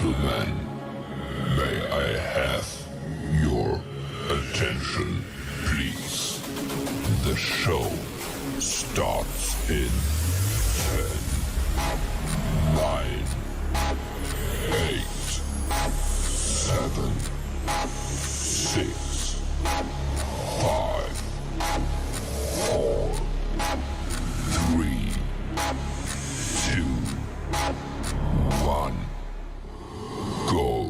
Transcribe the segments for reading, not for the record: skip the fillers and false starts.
gentlemen, may I have your attention, please? The show starts in 10, 9, 8, 7, 6, 5, 4, 3, 2, 1, go.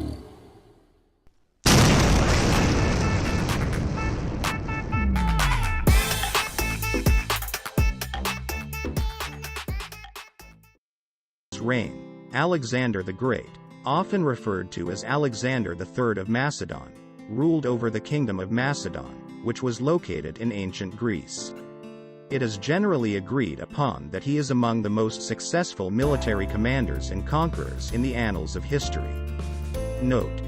Reign, Alexander the Great, often referred to as Alexander III of Macedon, ruled over the kingdom of Macedon, which was located in ancient Greece. It is generally agreed upon that he is among the most successful military commanders and conquerors in the annals of history. Note: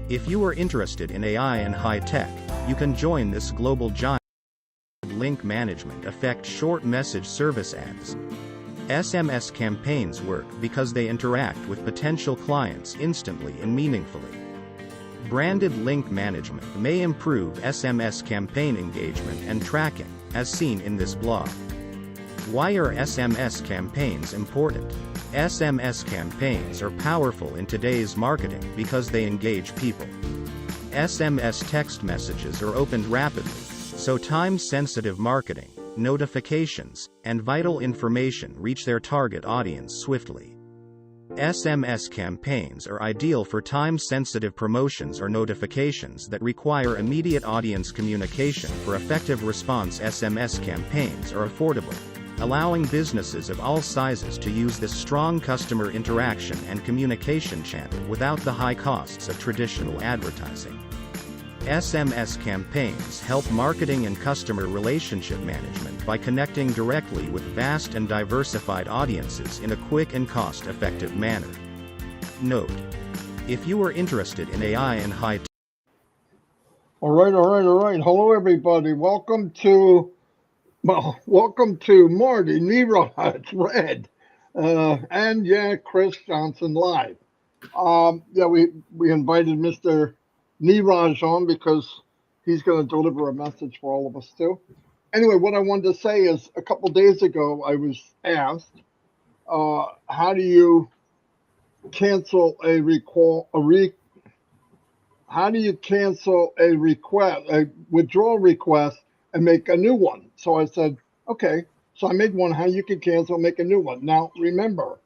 if you are interested in AI and high-tech, you can join this global giant. Link management affects short message service ads. SMS campaigns work because they interact with potential clients instantly and meaningfully. Branded link management may improve SMS campaign engagement and tracking, as seen in this blog. Why are SMS campaigns important? SMS campaigns are powerful in today's marketing because they engage people. SMS text messages are opened rapidly, so time-sensitive marketing, notifications, and vital information reach their target audience swiftly. SMS campaigns are ideal for time-sensitive promotions or notifications that require immediate audience communication. For effective response, SMS campaigns are affordable, allowing businesses of all sizes to use this strong customer interaction and communication channel without the high costs of traditional advertising. SMS campaigns help marketing and customer relationship management by connecting directly with vast and diversified audiences in a quick and cost-effective manner. Note: if you are interested in AI and high-tech. All right. Hello, everybody. Welcome to Marty, Niraj, Red, and Chris Johnson live. We invited Mr. Niraj on because he's going to deliver a message for all of us too. Anyway, what I wanted to say is, a couple days ago I was asked, how do you cancel a withdrawal request and make a new one? So I said, okay. So I made one, how you can cancel, make a new one. Now remember,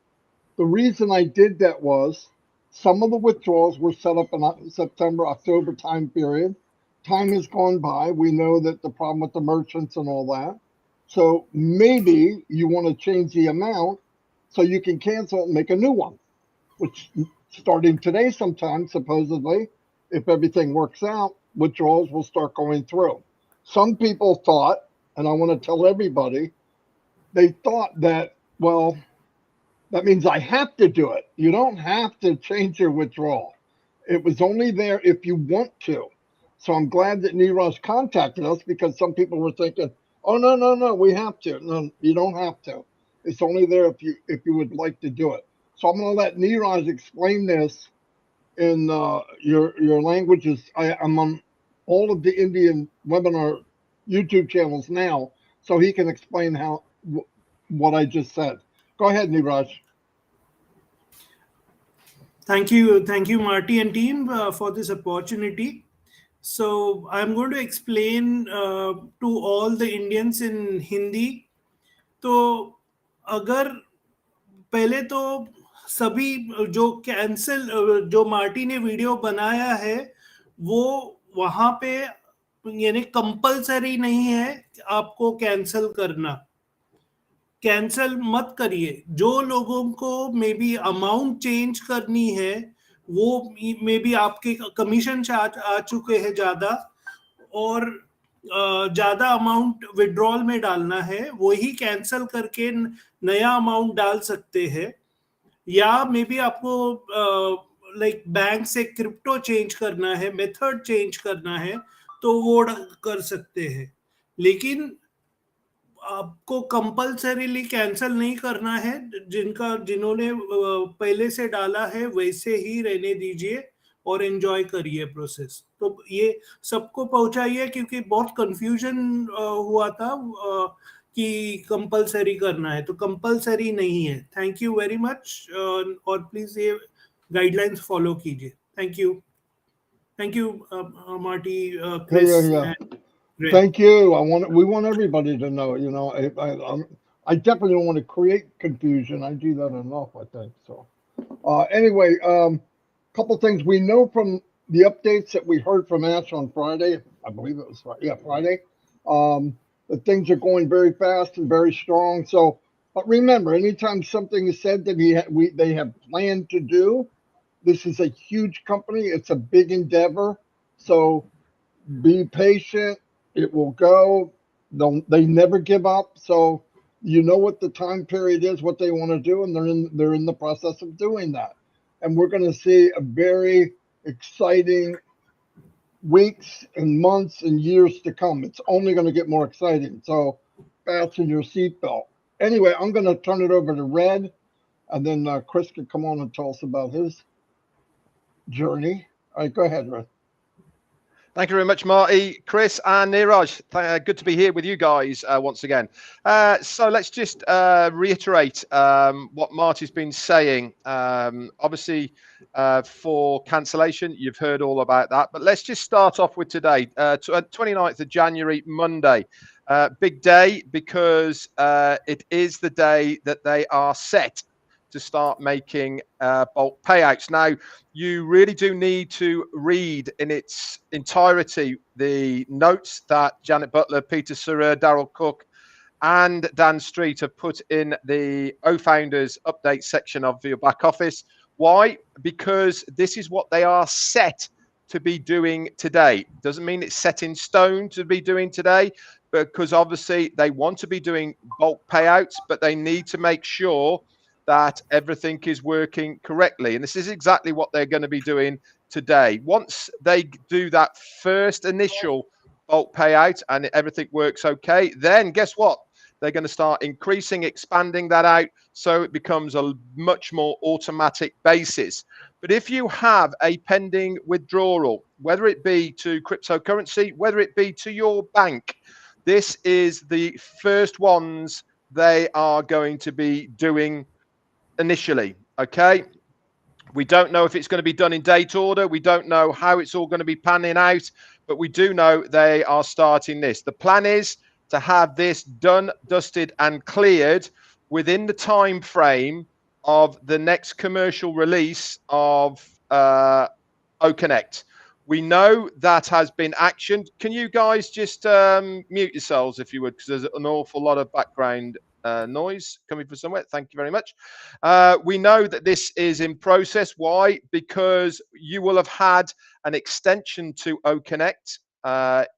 the reason I did that was some of the withdrawals were set up in September, October time period. Time has gone by. We know that the problem with the merchants and all that. So maybe you want to change the amount so you can cancel and make a new one, which starting today sometime, supposedly, if everything works out, withdrawals will start going through. Some people thought, and I want to tell everybody, they thought that, well, that means I have to do it. You don't have to change your withdrawal. It was only there if you want to. So I'm glad that Niraj contacted us, because some people were thinking, oh, no, we have to. No, you don't have to. It's only there if you would like to do it. So I'm going to let Niraj explain this in your languages. I'm on all of the Indian webinar YouTube channels now, so he can explain what I just said. Go ahead, Niraj. Thank you, Marty and team, for this opportunity. So I'm going to explain to all the Indians in Hindi. तो अगर पहले तो सभी जो Marty ने video बनाया है, वो वहाँ पे यानी कंपलसरी नहीं है आपको कैंसिल करना. कैंसिल मत करिए. जो लोगों को मे बी अमाउंट चेंज करनी है, वो मे बी आपके कमीशन आ चुके हैं ज़्यादा, और ज़्यादा अमाउंट विड्रॉल में डालना है, वही कैंसिल करके नया अमाउंट डाल सकते हैं. या मे बी आपको लाइक बैंक से क्रिप्टो चेंज करना है, मेथड चेंज करना है, तो वो कर सकते हैं. लेकिन आपको कंपल्सरीली कैंसिल नहीं करना है, जिन्होंने पहले से डाला है वैसे ही रहने दीजिए और एंजॉय करिए प्रोसेस। तो ये सबको पहुंचाइए, क्योंकि बहुत कंफ्यूजन हुआ था कि कंपल्सरी करना है, तो कंपल्सरी नहीं है। थैंक यू वेरी मच, और प्लीज ये गाइडलाइंस फॉलो कीजिए। Thank you Marty, Yeah, Chris yeah. And Ray. Thank you. We want everybody to know. You know, I definitely don't want to create confusion. I do that enough, I think. So, anyway, couple things we know from the updates that we heard from Ash on Friday. I believe it was Friday. Yeah, Friday. That things are going very fast and very strong. So, but remember, anytime something is said that they have planned to do, this is a huge company. It's a big endeavor. So be patient. It will go. They never give up. So you know what the time period is, what they want to do, and they're in the process of doing that. And we're going to see a very exciting weeks and months and years to come. It's only going to get more exciting. So fasten your seatbelt. Anyway, I'm going to turn it over to Red, and then Chris can come on and tell us about his journey. All right, go ahead, Red. Thank you very much, Marty, Chris, and Neeraj. Good to be here with you guys once again. So let's just reiterate what Marty's been saying. Obviously, for cancellation, you've heard all about that. But let's just start off with today, 29th of January, Monday. Big day because it is the day that they are set to start making bulk payouts. Now, you really do need to read in its entirety the notes that Janet Butler, Peter Surrer, Daryl Cook, and Dan Street have put in the O-Founders update section of your back office. Why? Because this is what they are set to be doing today. Doesn't mean it's set in stone to be doing today, because obviously they want to be doing bulk payouts, but they need to make sure that everything is working correctly. And this is exactly what they're going to be doing today. Once they do that first initial bulk payout and everything works okay, then guess what? They're going to start increasing, expanding that out, so it becomes a much more automatic basis. But if you have a pending withdrawal, whether it be to cryptocurrency, whether it be to your bank, this is the first ones they are going to be doing initially. Okay, we don't know if it's going to be done in date order. We don't know how it's all going to be panning out, but we do know they are starting this. The plan is to have this done, dusted, and cleared within the time frame of the next commercial release of OConnect. We know that has been actioned. Can you guys just mute yourselves if you would, because there's an awful lot of background noise coming from somewhere. Thank you very much. We know that this is in process. Why? Because you will have had an extension to OConnect.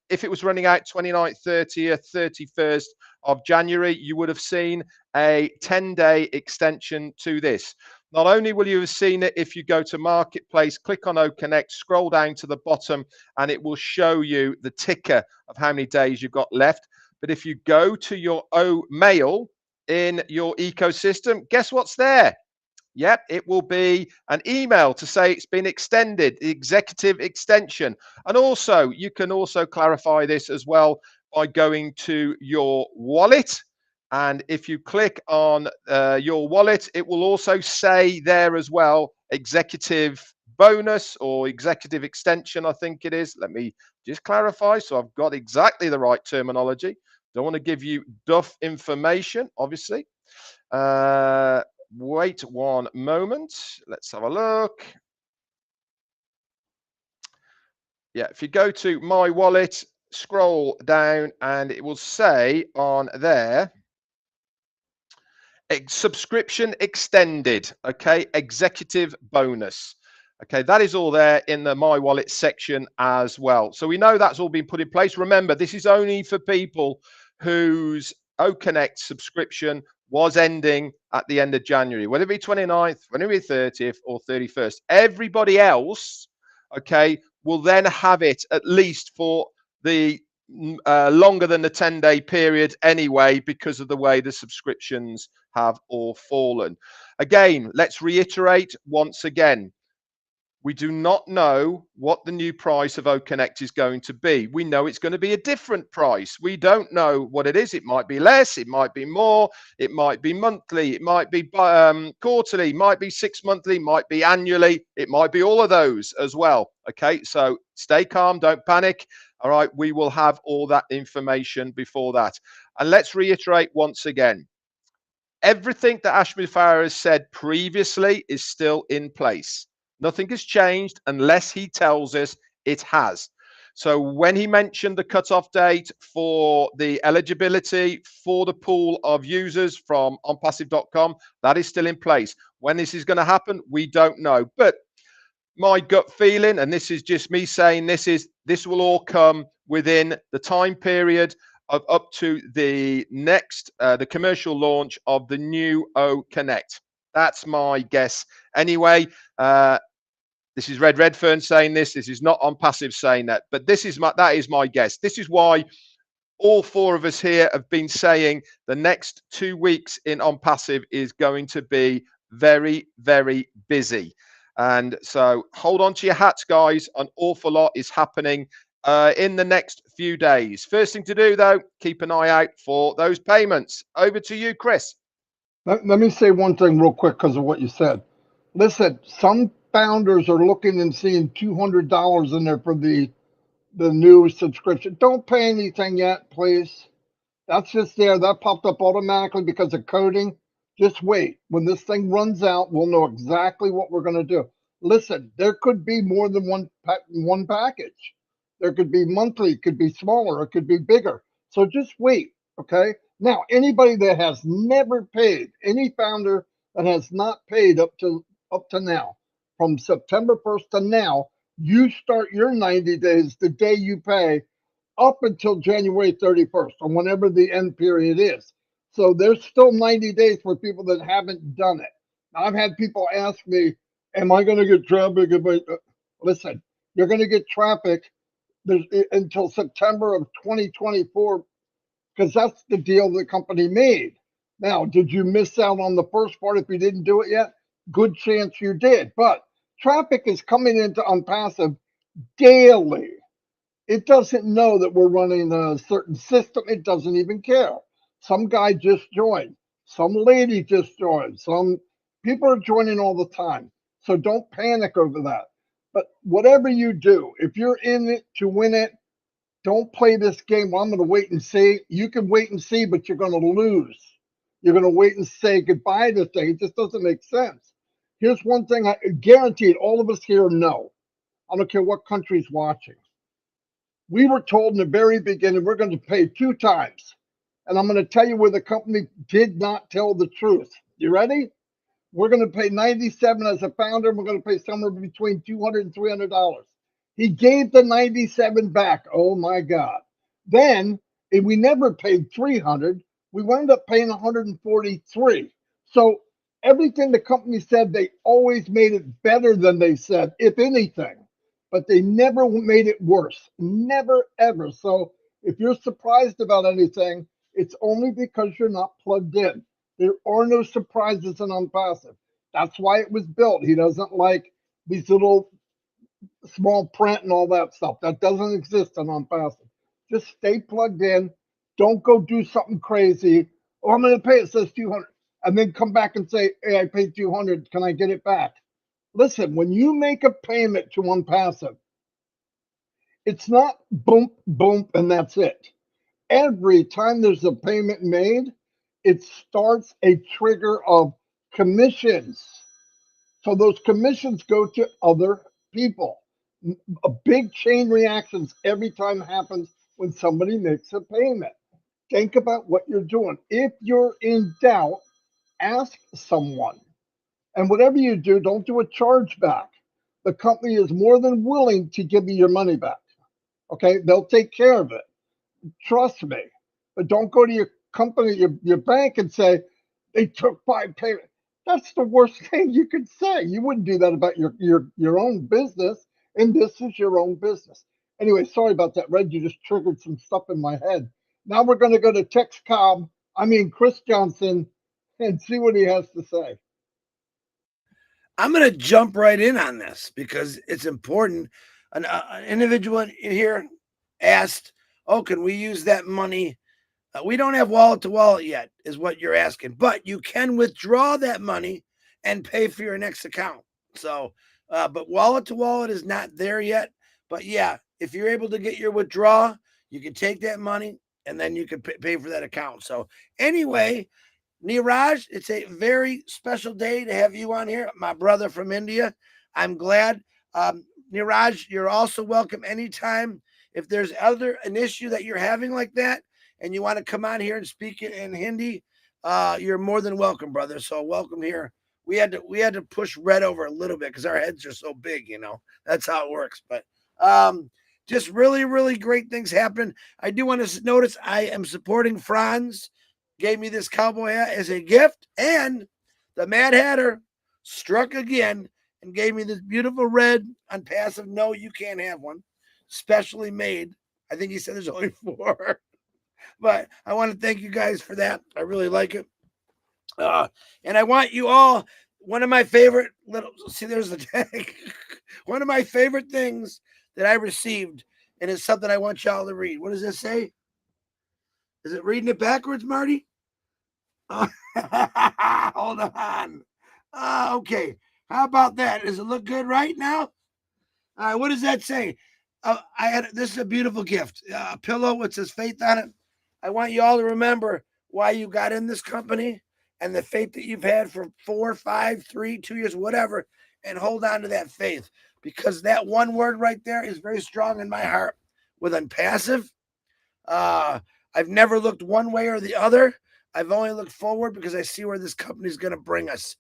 If it was running out 29th, 30th, 31st of January, you would have seen a 10-day extension to this. Not only will you have seen it, if you go to Marketplace, click on OConnect, scroll down to the bottom, and it will show you the ticker of how many days you've got left. But if you go to your mail in your ecosystem, guess what's there? Yep, it will be an email to say it's been extended, the executive extension. And also, you can also clarify this as well by going to your wallet. And if you click on your wallet, it will also say there as well, executive bonus or executive extension, I think it is. Let me just clarify so I've got exactly the right terminology. Don't want to give you duff information, obviously. Wait one moment. Let's have a look. Yeah, if you go to my wallet, scroll down, and it will say on there, subscription extended. Okay, executive bonus. Okay, that is all there in the My Wallet section as well. So we know that's all been put in place. Remember, this is only for people whose OConnect subscription was ending at the end of January, whether it be 29th, whether it be 30th or 31st. Everybody else, okay, will then have it at least for the longer than the 10-day period anyway, because of the way the subscriptions have all fallen. Again, let's reiterate once again. We do not know what the new price of OConnect is going to be. We know it's going to be a different price. We don't know what it is. It might be less, it might be more, it might be monthly, it might be quarterly, it might be 6 monthly, might be annually, it might be all of those as well. Okay, so stay calm, don't panic. All right, we will have all that information before that. And let's reiterate once again. Everything that Ashmi Farah has said previously is still in place. Nothing has changed unless he tells us it has. So when he mentioned the cutoff date for the eligibility for the pool of users from onpassive.com, that is still in place. When this is going to happen, we don't know. But my gut feeling, and this is just me saying this will all come within the time period of up to the next, the commercial launch of the new OConnect. That's my guess. Anyway, this is Red Redfern saying this. This is not ONPASSIVE saying that, but that is my guess. This is why all four of us here have been saying the next 2 weeks in ONPASSIVE is going to be very, very busy. And so hold on to your hats, guys. An awful lot is happening in the next few days. First thing to do, though, keep an eye out for those payments. Over to you, Chris. Let me say one thing real quick because of what you said. Listen, some founders are looking and seeing $200 in there for the new subscription. Don't pay anything yet, please. That's just there. That popped up automatically because of coding. Just wait. When this thing runs out, we'll know exactly what we're going to do. Listen, there could be more than one package. There could be monthly, it could be smaller, it could be bigger. So just wait, okay? Now, anybody that has never paid, any founder that has not paid up to now, from September 1st to now, you start your 90 days the day you pay up until January 31st, or whenever the end period is. So there's still 90 days for people that haven't done it. Now, I've had people ask me, am I going to get traffic? Listen, you're going to get traffic until September of 2024, because that's the deal the company made. Now, did you miss out on the first part if you didn't do it yet? Good chance you did. But traffic is coming into ONPASSIVE daily. It doesn't know that we're running a certain system. It doesn't even care. Some guy just joined. Some lady just joined. Some people are joining all the time. So don't panic over that. But whatever you do, if you're in it to win it, don't play this game. Well, I'm going to wait and see. You can wait and see, but you're going to lose. You're going to wait and say goodbye to things. It just doesn't make sense. Here's one thing I guaranteed all of us here know. I don't care what country's watching. We were told in the very beginning we're going to pay 2 times. And I'm going to tell you where the company did not tell the truth. You ready? We're going to pay $97 as a founder. And we're going to pay somewhere between $200 and $300. He gave the 97 back. Oh my God. Then, if we never paid 300, we wound up paying 143. So everything the company said, they always made it better than they said, if anything. But they never made it worse. Never, ever. So if you're surprised about anything, it's only because you're not plugged in. There are no surprises in ONPASSIVE. That's why it was built. He doesn't like these little small print and all that stuff. That doesn't exist in ONPASSIVE. Just stay plugged in. Don't go do something crazy. Oh, I'm going to pay. It says 200. And then come back and say, hey, I paid 200. Can I get it back? Listen, when you make a payment to ONPASSIVE, it's not boom, boom, and that's it. Every time there's a payment made, it starts a trigger of commissions. So those commissions go to other people. A big chain reactions every time happens when somebody makes a payment. Think about what you're doing. If you're in doubt, ask someone. And whatever you do, don't do a chargeback. The company is more than willing to give you your money back. Okay, they'll take care of it. Trust me. But don't go to your company, your bank, and say they took 5 payments. That's the worst thing you could say. You wouldn't do that about your own business, and this is your own business. Anyway, sorry about that, Red. You just triggered some stuff in my head. Now we're going to go to Chris Johnson, and see what he has to say. I'm going to jump right in on this because it's important. An individual in here asked, "Oh, can we use that money?" We don't have wallet to wallet yet, is what you're asking, but you can withdraw that money and pay for your next account. So, but wallet to wallet is not there yet. But yeah, if you're able to get your withdrawal, you can take that money and then you can pay for that account. So anyway, Neeraj, it's a very special day to have you on here, my brother from India. I'm glad. Neeraj, you're also welcome anytime. If there's an issue that you're having like that, and you want to come on here and speak in Hindi, you're more than welcome, brother. So welcome here. We had to push Red over a little bit because our heads are so big, That's how it works. But just really, really great things happen. I do want to notice I am supporting Franz. Gave me this cowboy hat as a gift, and the Mad Hatter struck again and gave me this beautiful red Unpassive. No, you can't have one. Specially made. I think he said there's only 4. But I want to thank you guys for that. I really like it. And I want you all, one of my favorite there's the tag. One of my favorite things that I received, and it's something I want y'all to read. What does it say? Is it reading it backwards, Marty? Hold on. Okay. How about that? Does it look good right now? All right. What does that say? This is a beautiful gift. A pillow with says faith on it. I want you all to remember why you got in this company and the faith that you've had for 4, 5, 3, 2 years, whatever, and hold on to that faith, because that one word right there is very strong in my heart with Unpassive. I've never looked one way or the other. I've only looked forward because I see where this company is going to bring us.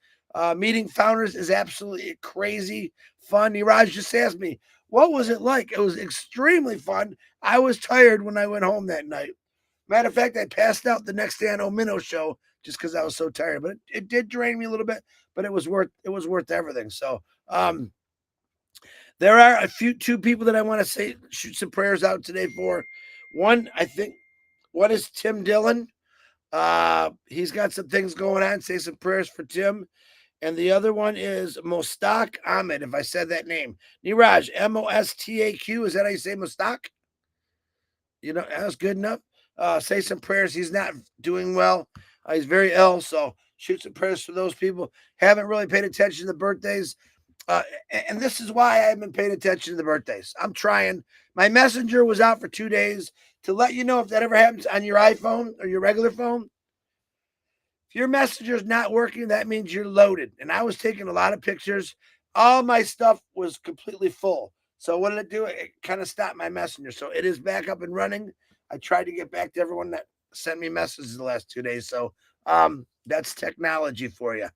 Meeting founders is absolutely crazy fun. Neeraj just asked me, what was it like? It was extremely fun. I was tired when I went home that night. Matter of fact, I passed out the next day on Omino show just because I was so tired. But it did drain me a little bit, but it was worth everything. So there are two people that I want to shoot some prayers out today for. One is Tim Dillon. He's got some things going on. Say some prayers for Tim. And the other one is Mostaq Ahmed, if I said that name. Neeraj, Mostaq. Is that how you say Mostaq? That's good enough. Say some prayers. He's not doing well. He's very ill. So shoot some prayers for those people. Haven't really paid attention to the birthdays. And this is why I haven't been paying attention to the birthdays. I'm trying. My messenger was out for 2 days to let you know if that ever happens on your iPhone or your regular phone. If your messenger is not working, that means you're loaded. And I was taking a lot of pictures. All my stuff was completely full. So what did it do? It kind of stopped my messenger. So it is back up and running. I tried to get back to everyone that sent me messages the last 2 days. So that's technology for you.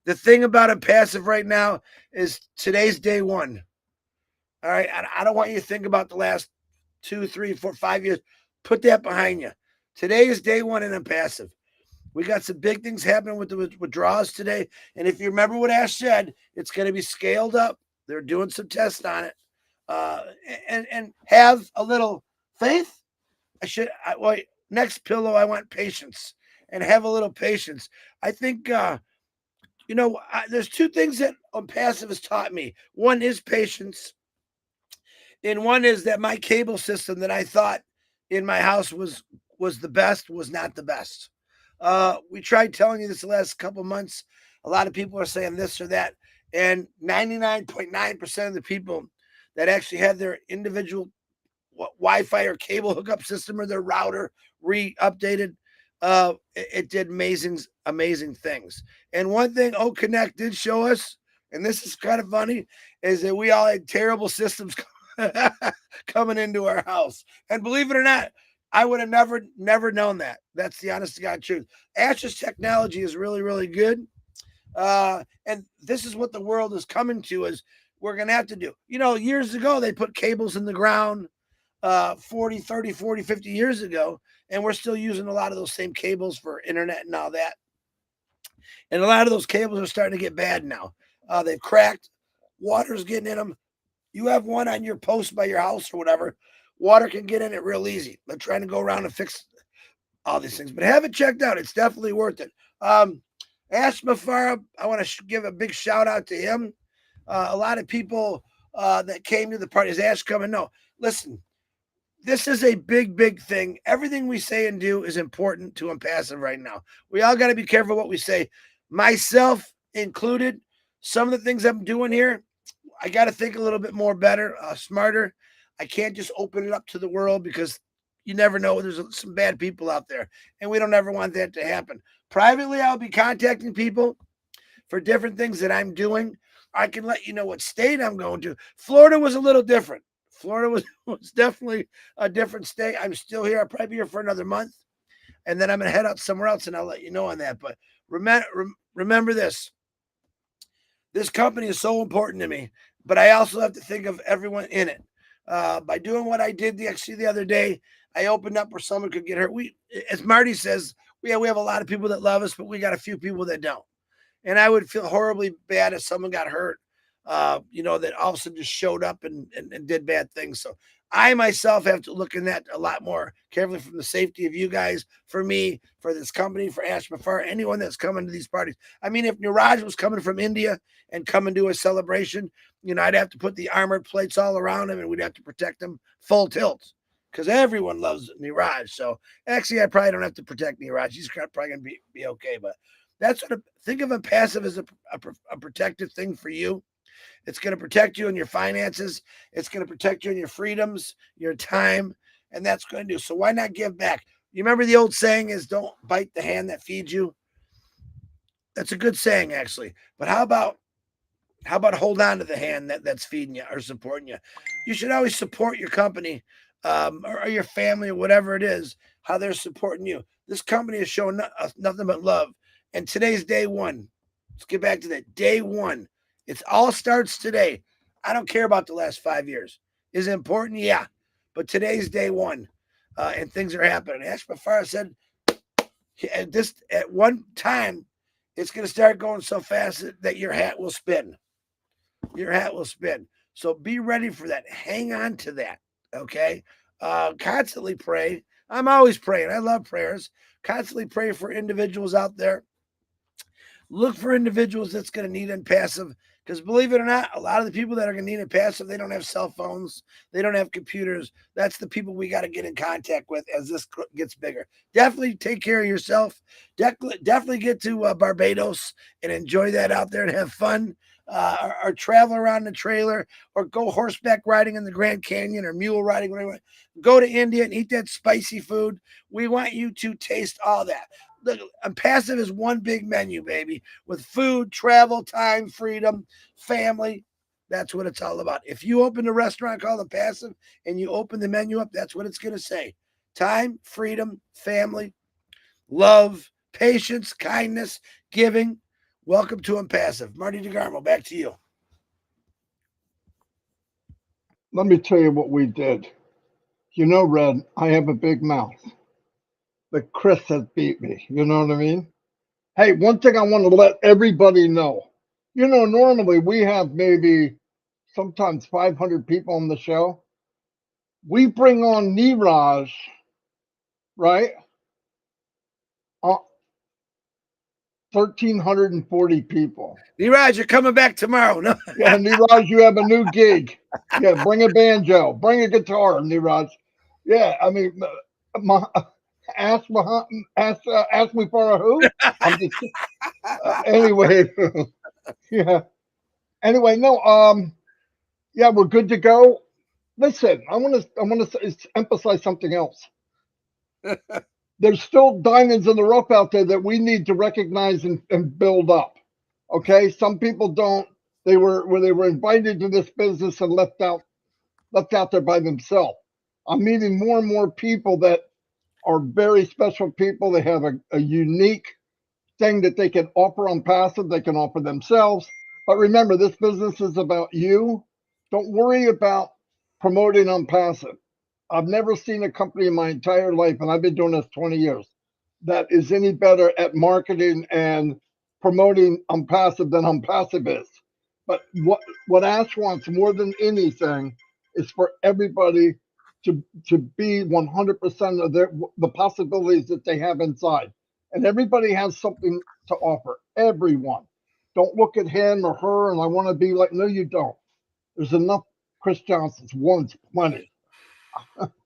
The thing about Unpassive right now is today's day 1. All right. I don't want you to think about the last 2, 3, 4, 5 years. Put that behind you. Today is day 1 in Unpassive. We got some big things happening with the withdrawals today. And if you remember what Ash said, it's going to be scaled up. They're doing some tests on it. And have a little faith. Next pillow, I want patience, and have a little patience. I think, there's 2 things that Unpassive has taught me. One is patience. And one is that my cable system that I thought in my house was the best was not the best. We tried telling you this the last couple months. A lot of people are saying this or that. And 99.9% of the people that actually had their individual Wi-Fi or cable hookup system or their router re-updated, it did amazing things. And one thing Connect did show us, and this is kind of funny, is that we all had terrible systems coming into our house. And believe it or not, I would have never known that. That's the honest to God truth. Ash's technology is really, really good. And this is what the world is coming to, is we're going to have to do. Years ago, they put cables in the ground 40, 30, 40, 50 years ago, and we're still using a lot of those same cables for internet and all that. And a lot of those cables are starting to get bad now. They've cracked. Water's getting in them. You have one on your post by your house or whatever, water can get in it real easy. They're trying to go around and fix all these things, but have it checked out. It's definitely worth it. Ash Mafara, I want to give a big shout out to him. A lot of people that came to the party. Is Ash coming? No. Listen, this is a big, big thing. Everything we say and do is important to Unpassive right now. We all got to be careful what we say, myself included. Some of the things I'm doing here, I got to think a little bit more better, smarter. I can't just open it up to the world because you never know. There's some bad people out there, and we don't ever want that to happen. Privately, I'll be contacting people for different things that I'm doing. I can let you know what state I'm going to. Florida was a little different. Florida was definitely a different state. I'm still here. I'll probably be here for another month, and then I'm going to head out somewhere else, and I'll let you know on that. But remember this. This company is so important to me, but I also have to think of everyone in it. By doing what I did actually the other day, I opened up where someone could get hurt. As Marty says, we have a lot of people that love us, but we got a few people that don't. And I would feel horribly bad if someone got hurt, that all of a sudden just showed up and did bad things. So I myself have to look in that a lot more carefully from the safety of you guys, for me, for this company, for Ash Mafar, anyone that's coming to these parties. I mean, if Niraj was coming from India and coming to a celebration, I'd have to put the armored plates all around him and we'd have to protect him full tilt because everyone loves Niraj. So actually, I probably don't have to protect Niraj. He's probably going to be okay. But that's what think of Unpassive as a protective thing for you. It's going to protect you in your finances. It's going to protect you in your freedoms, your time, and that's going to do. So why not give back? You remember the old saying is don't bite the hand that feeds you? That's a good saying, actually. But how about hold on to the hand that's feeding you or supporting you? You should always support your company or your family or whatever it is, how they're supporting you. This company has shown nothing but love. And today's day one. Let's get back to that. Day one. It all starts today. I don't care about the last 5 years. Is it important? Yeah. But today's day one, and things are happening. Ash Mafara said at one time, it's going to start going so fast that your hat will spin. Your hat will spin. So be ready for that. Hang on to that. Okay? Constantly pray. I'm always praying. I love prayers. Constantly pray for individuals out there. Look for individuals that's going to need Unpassive. Because believe it or not, a lot of the people that are going to need Unpassive, they don't have cell phones. They don't have computers. That's the people we got to get in contact with as this gets bigger. Definitely take care of yourself. Definitely get to Barbados and enjoy that out there and have fun. Or travel around the trailer or go horseback riding in the Grand Canyon or mule riding. Whatever. Go to India and eat that spicy food. We want you to taste all that. Look, Unpassive is one big menu, baby, with food, travel, time, freedom, family. That's what it's all about. If you open a restaurant called Unpassive and you open the menu up, that's what it's going to say. Time, freedom, family, love, patience, kindness, giving. Welcome to Unpassive. Marty DeGarmo, back to you. Let me tell you what we did. Red, I have a big mouth. But Chris has beat me. You know what I mean? Hey, one thing I want to let everybody know. Normally we have maybe sometimes 500 people on the show. We bring on Niraj, right? 1,340 people. Niraj, you're coming back tomorrow. No? Yeah, Niraj, you have a new gig. Yeah, bring a banjo. Bring a guitar, Niraj. Yeah, I mean, ask me for a who? I'm just, anyway, yeah. Anyway, no, yeah, we're good to go. Listen, I want to emphasize something else. There's still diamonds in the rough out there that we need to recognize and build up. Okay, some people don't. They were invited to this business and left out there by themselves. I'm meeting more and more people that are very special people. They have a unique thing that they can offer Unpassive. They can offer themselves. But remember, this business is about you. Don't worry about promoting Unpassive. I've never seen a company in my entire life, and I've been doing this 20 years, that is any better at marketing and promoting Unpassive than Unpassive is. But what Ash wants more than anything is for everybody to be 100% of the possibilities that they have inside. And everybody has something to offer. Everyone. Don't look at him or her and I want to be like, no, you don't. There's enough Chris Johnsons. One's plenty.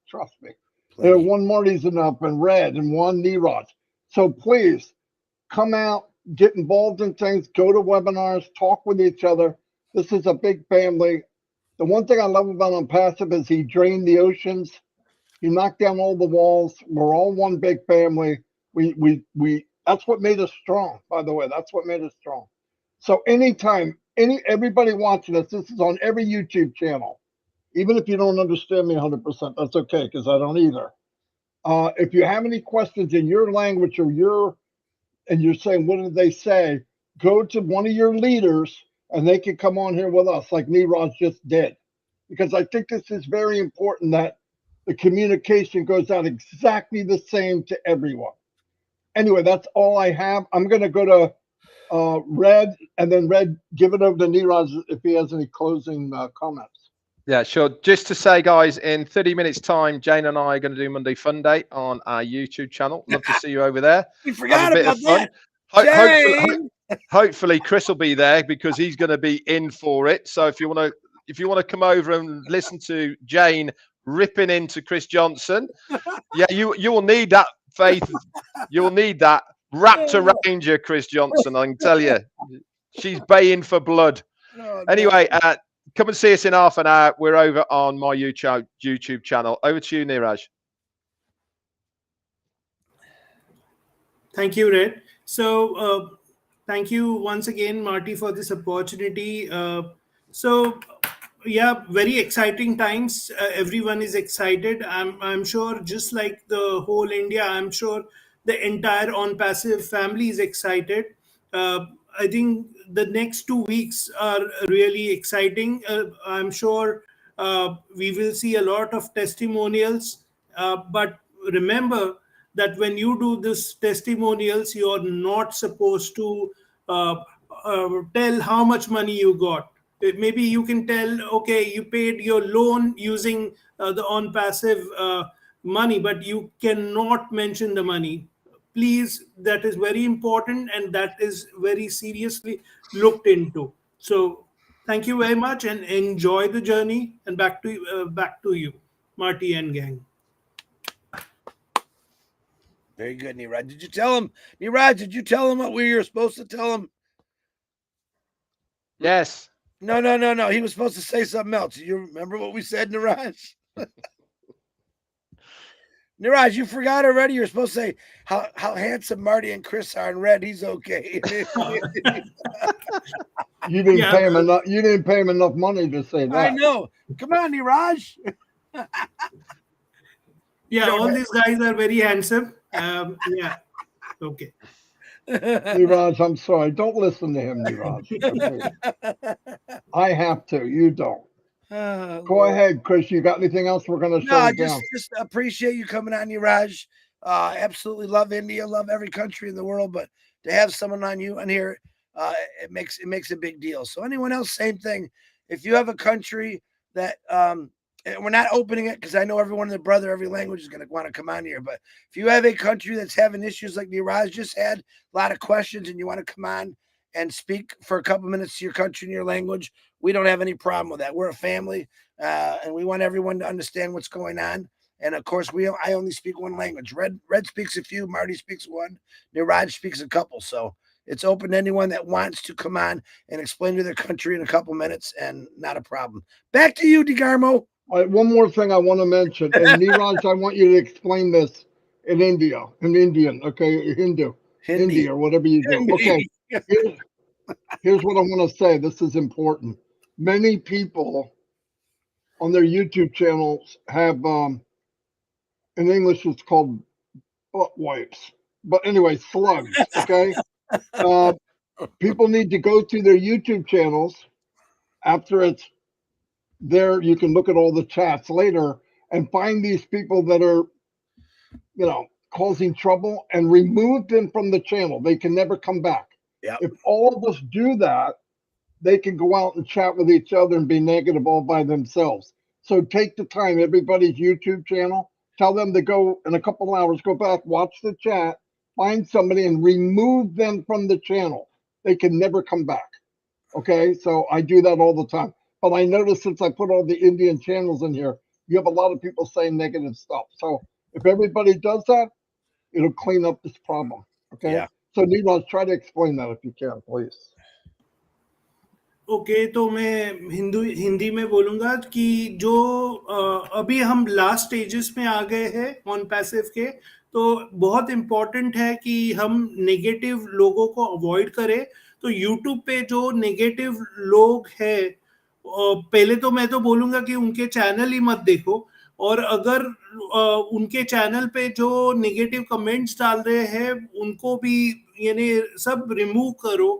Trust me. One Marty's enough, and Red, and one Niraj. So please come out, get involved in things, go to webinars, talk with each other. This is a big family. The one thing I love about Unpassive is he drained the oceans. He knocked down all the walls. We're all one big family. We that's what made us strong, by the way. That's what made us strong. So anytime, everybody watching this is on every YouTube channel. Even if you don't understand me 100%, that's okay, because I don't either. If you have any questions in your language or you're saying, what did they say? Go to one of your leaders and they can come on here with us like Niraj just did. Because I think this is very important that the communication goes out exactly the same to everyone. Anyway, that's all I have. I'm going to go to Red, and then Red, give it over to Niraj if he has any closing comments. Yeah, sure. Just to say, guys, in 30 minutes' time, Jane and I are going to do Monday Fun Day on our YouTube channel. Love to see you over there. We forgot about that. Hopefully, Chris will be there because he's going to be in for it. So if you want to come over and listen to Jane ripping into Chris Johnson, yeah, you will need that faith. You'll need that wrapped around you, Chris Johnson. I can tell you, she's baying for blood. Anyway. Come and see us in half an hour. We're over on my YouTube channel. Over to you, Niraj. Thank you, Red. So thank you once again, Marty, for this opportunity. Yeah, very exciting times. Everyone is excited. I'm sure, just like the whole India, I'm sure the entire ONPASSIVE family is excited. I think the next 2 weeks are really exciting. I'm sure we will see a lot of testimonials. But remember that when you do this testimonials, you're not supposed to tell how much money you got. Maybe you can tell, okay, you paid your loan using the ONPASSIVE money, but you cannot mention the money. Please, that is very important, and that is very seriously looked into. So thank you very much, and enjoy the journey. And back to you, Marty and gang. Very good, Niraj. Did you tell him, Niraj? Did you tell him what we were supposed to tell him? Yes. No. He was supposed to say something else. You remember what we said, Niraj? Niraj, you forgot already. You're supposed to say how handsome Marty and Chris are, and Red, he's okay. You didn't pay him enough. You didn't pay him enough money to say that. I know. Come on, Niraj. Yeah, all these guys are very handsome. Yeah. Okay. Niraj, I'm sorry. Don't listen to him, Niraj. I have to. You don't. Go ahead, Chris. You got anything else? We're going to shut it down. Just appreciate you coming on, Niraj. Absolutely love India, love every country in the world, but to have someone on here, it makes a big deal. So anyone else, same thing. If you have a country that we're not opening it because I know everyone in the brother, every language is going to want to come on here. But if you have a country that's having issues like Niraj just had, a lot of questions, and you want to come on and speak for a couple minutes to your country and your language, we don't have any problem with that. We're a family, and we want everyone to understand what's going on. And of course, I only speak one language. Red speaks a few, Marty speaks one, Niraj speaks a couple. So it's open to anyone that wants to come on and explain to their country in a couple minutes, and not a problem. Back to you, DeGarmo. All right, one more thing I want to mention. And Niraj, I want you to explain this in Indian, okay? Hindi, or whatever you do. Hindi. Okay. Here's what I want to say. This is important. Many people on their YouTube channels have, in English, it's called butt wipes. But anyway, slugs, okay? People need to go through their YouTube channels after it's there. You can look at all the chats later and find these people that are, causing trouble, and remove them from the channel. They can never come back. Yep. If all of us do that, they can go out and chat with each other and be negative all by themselves. So take the time, everybody's YouTube channel, tell them to go in a couple hours, go back, watch the chat, find somebody and remove them from the channel. They can never come back. Okay, so I do that all the time. But I noticed since I put all the Indian channels in here, you have a lot of people saying negative stuff. So if everybody does that, it'll clean up this problem. Okay. Yeah. So Niraj, try to explain that if you can, please. Okay तो मैं हिंदी में बोलूँगा कि जो अभी हम last stages में आ गए हैं ऑन पैसिव के, तो बहुत इम्पोर्टेंट है कि हम नेगेटिव लोगों को अवॉइड करें. तो यूट्यूब पे जो नेगेटिव लोग हैं, पहले तो मैं तो बोलूँगा कि उनके चैनल ही मत देखो, और अगर उनके चैनल पे जो नेगेटिव कमेंट्स डाल रहे हैं उनको भी यानी सब रिमूव करो,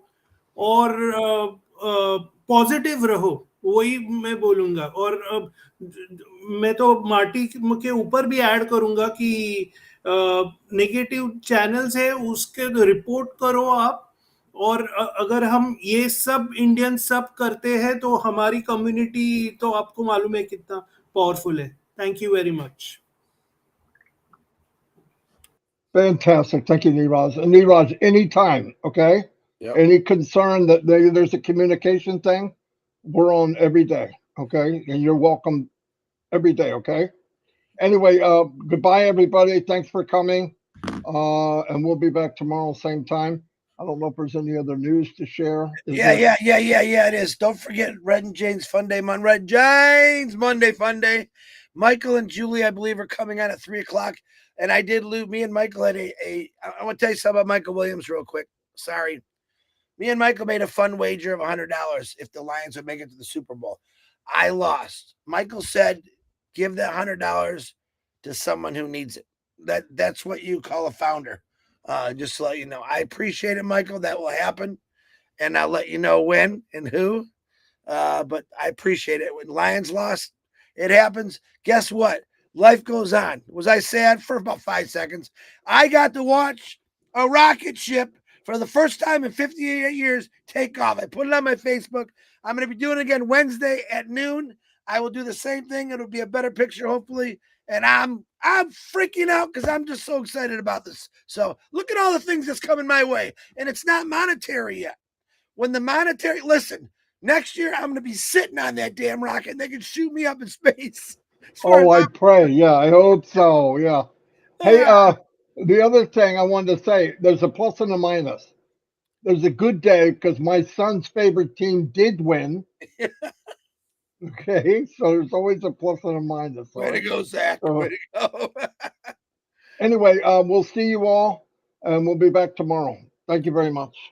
और पॉजिटिव रहो, वही मैं बोलूंगा. और मैं तो मार्टी के ऊपर भी ऐड करूंगा कि नेगेटिव चैनल्स है उसके रिपोर्ट करो आप. और अगर हम ये सब इंडियन सब करते हैं तो हमारी कम्युनिटी तो आपको मालूम है कितना पावरफुल है. Thank you very much. Fantastic. Thank you, Niraj. And Niraj, anytime, okay? Yep. Any concern that there's a communication thing, we're on every day, okay? And you're welcome every day, okay? Anyway, goodbye, everybody. Thanks for coming. And we'll be back tomorrow, same time. I don't know if there's any other news to share. Yeah, it is. Don't forget Red and Jane's Fun Day Monday. Red Jane's Monday Fun Day. Michael and Julie, I believe, are coming on at 3:00. And I did lose. Me and Michael had I want to tell you something about Michael Williams real quick. Sorry. Me and Michael made a fun wager of $100 if the Lions would make it to the Super Bowl. I lost. Michael said, give that $100 to someone who needs it. That's what you call a founder. Just to let you know. I appreciate it, Michael. That will happen. And I'll let you know when and who. But I appreciate it. When Lions lost, it happens. Guess what? Life goes on. Was I sad for about 5 seconds? I got to watch a rocket ship for the first time in 58 years take off. I put it on my Facebook. I'm going to be doing it again Wednesday at noon. I will do the same thing. It'll be a better picture, hopefully. And I'm freaking out because I'm just so excited about this. So look at all the things that's coming my way. And it's not monetary yet. When the monetary, listen, next year I'm going to be sitting on that damn rocket and they can shoot me up in space. Oh, I pray. Yeah, I hope so. Yeah. Hey, the other thing I wanted to say, there's a plus and a minus. There's a good day because my son's favorite team did win. Okay, so there's always a plus and a minus. Way to go, Zach. Way to go. Anyway, we'll see you all, and we'll be back tomorrow. Thank you very much.